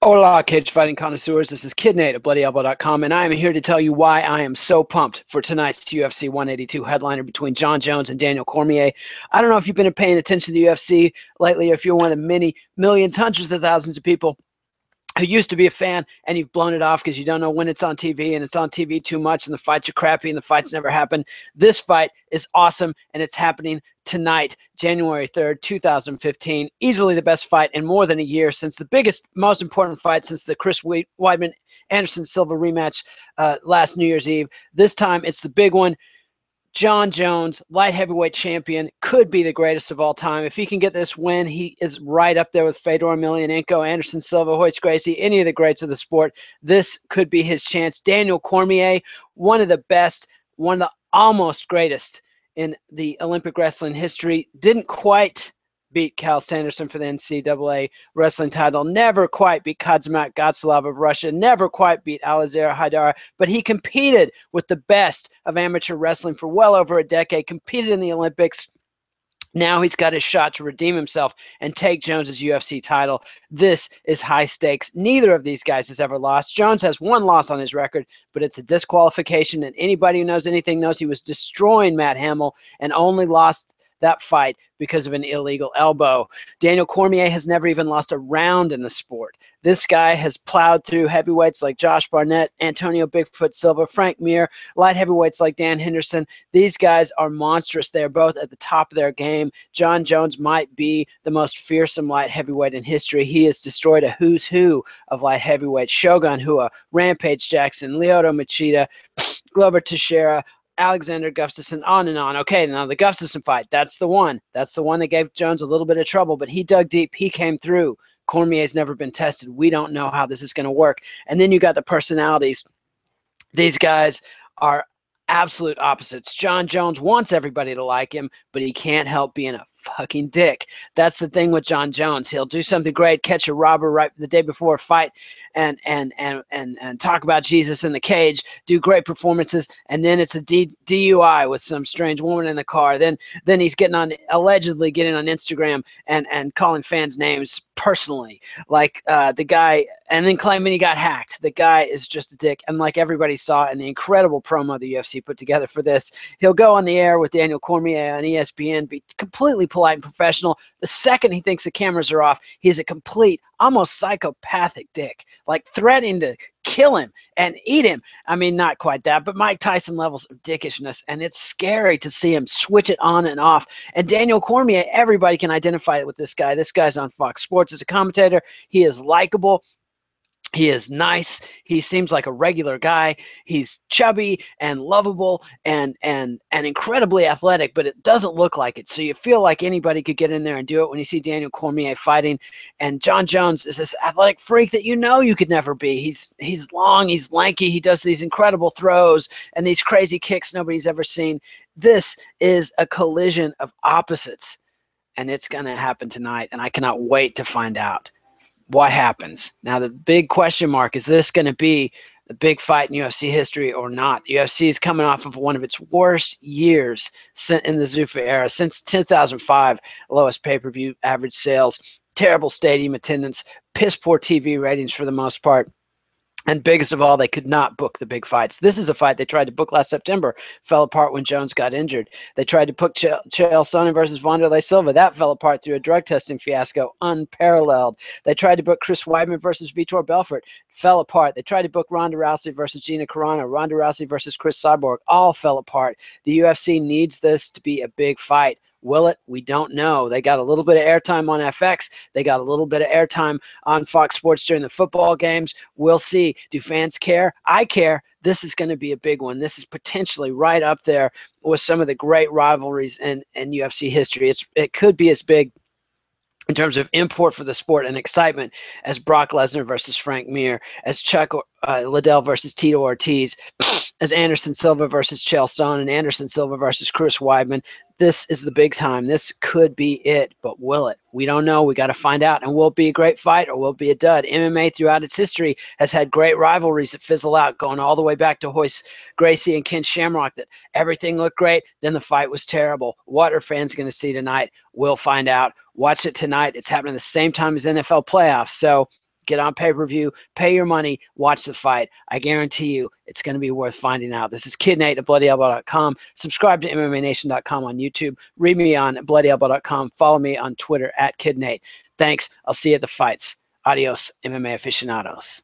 Hola, cage fighting connoisseurs. This is KidNate at BloodyElbow.com, and I am here to tell you why I am so pumped for tonight's UFC 182 headliner between Jon Jones and Daniel Cormier. I don't know if you've been paying attention to the UFC lately, or if you're one of the many millions, hundreds of thousands of people who used to be a fan and you've blown it off because you don't know when it's on TV and it's on TV too much and the fights are crappy and the fights never happen. This fight is awesome and it's happening tonight, January 3rd, 2015. Easily the best fight in more than a year since the biggest, most important fight since the Chris Weidman-Anderson Silva rematch last New Year's Eve. This time it's the big one. Jon Jones, light heavyweight champion, could be the greatest of all time. If he can get this win, he is right up there with Fedor Emelianenko, Anderson Silva, Royce Gracie, any of the greats of the sport. This could be his chance. Daniel Cormier, one of the best, one of the almost greatest in the Olympic wrestling history, didn't quite beat Cal Sanderson for the NCAA wrestling title, never quite beat Kadzmat Gatsalov of Russia, never quite beat Alizar Haidara, but he competed with the best of amateur wrestling for well over a decade, competed in the Olympics. Now he's got his shot to redeem himself and take Jones's UFC title. This is high stakes. Neither of these guys has ever lost. Jones has one loss on his record, but it's a disqualification, and anybody who knows anything knows he was destroying Matt Hamill and only lost that fight because of an illegal elbow. Daniel Cormier has never even lost a round in the sport. This guy has plowed through heavyweights like Josh Barnett, Antonio Bigfoot Silva, Frank Mir, light heavyweights like Dan Henderson. These guys are monstrous. They're both at the top of their game. Jon Jones might be the most fearsome light heavyweight in history. He has destroyed a who's who of light heavyweights: Shogun Rua, Rampage Jackson, Lyoto Machida, Glover Teixeira, Alexander Gustafsson, on and on. Okay, now the Gustafsson fight, that's the one. That's the one that gave Jones a little bit of trouble, but he dug deep. He came through. Cormier's never been tested. We don't know how this is going to work. And then you got the personalities. These guys are absolute opposites. Jon Jones wants everybody to like him, but he can't help being a fucking dick. That's the thing with Jon Jones. He'll do something great, catch a robber right the day before a fight, and talk about Jesus in the cage, do great performances, and then it's a DUI with some strange woman in the car. Then he's allegedly getting on Instagram and calling fans names personally, like the guy, and then claiming he got hacked. The guy is just a dick, and like everybody saw in the incredible promo the UFC put together for this, he'll go on the air with Daniel Cormier on ESPN, be completely polite and professional. The second he thinks the cameras are off, he's a complete, almost psychopathic dick, like threatening to kill him and eat him. I mean, not quite that, but Mike Tyson levels of dickishness, and it's scary to see him switch it on and off. And Daniel Cormier, everybody can identify with this guy. This guy's on Fox Sports as a commentator. He is likable. He is nice. He seems like a regular guy. He's chubby and lovable and incredibly athletic, but it doesn't look like it. So you feel like anybody could get in there and do it when you see Daniel Cormier fighting. And Jon Jones is this athletic freak that you know you could never be. He's long, he's lanky, he does these incredible throws and these crazy kicks nobody's ever seen. This is a collision of opposites, and it's going to happen tonight, and I cannot wait to find out what happens. Now, the big question mark, is this going to be the big fight in UFC history or not? The UFC is coming off of one of its worst years in the Zuffa era. Since 2005, lowest pay-per-view average sales, terrible stadium attendance, piss-poor TV ratings for the most part. And biggest of all, they could not book the big fights. This is a fight they tried to book last September, fell apart when Jones got injured. They tried to book Chael Sonnen versus Wanderlei Silva. That fell apart through a drug testing fiasco, unparalleled. They tried to book Chris Weidman versus Vitor Belfort, fell apart. They tried to book Ronda Rousey versus Gina Carano, Ronda Rousey versus Chris Cyborg, all fell apart. The UFC needs this to be a big fight. Will it? We don't know. They got a little bit of airtime on FX. They got a little bit of airtime on Fox Sports during the football games. We'll see. Do fans care? I care. This is going to be a big one. This is potentially right up there with some of the great rivalries in UFC history. It could be as big in terms of import for the sport and excitement as Brock Lesnar versus Frank Mir, as Chuck Liddell versus Tito Ortiz, as Anderson Silva versus Chael Sonnen, and Anderson Silva versus Chris Weidman. This is the big time. This could be it, but will it? We don't know. We got to find out. And will it be a great fight or will it be a dud? MMA throughout its history has had great rivalries that fizzle out, going all the way back to Royce Gracie and Ken Shamrock, that everything looked great, then the fight was terrible. What are fans going to see tonight? We'll find out. Watch it tonight. It's happening at the same time as NFL playoffs. So Get on pay-per-view, pay your money, watch the fight. I guarantee you it's going to be worth finding out. This is Kid Nate at BloodyElbow.com. Subscribe to MMANation.com on YouTube. Read me on BloodyElbow.com. Follow me on Twitter at Kid Nate. Thanks. I'll see you at the fights. Adios, MMA aficionados.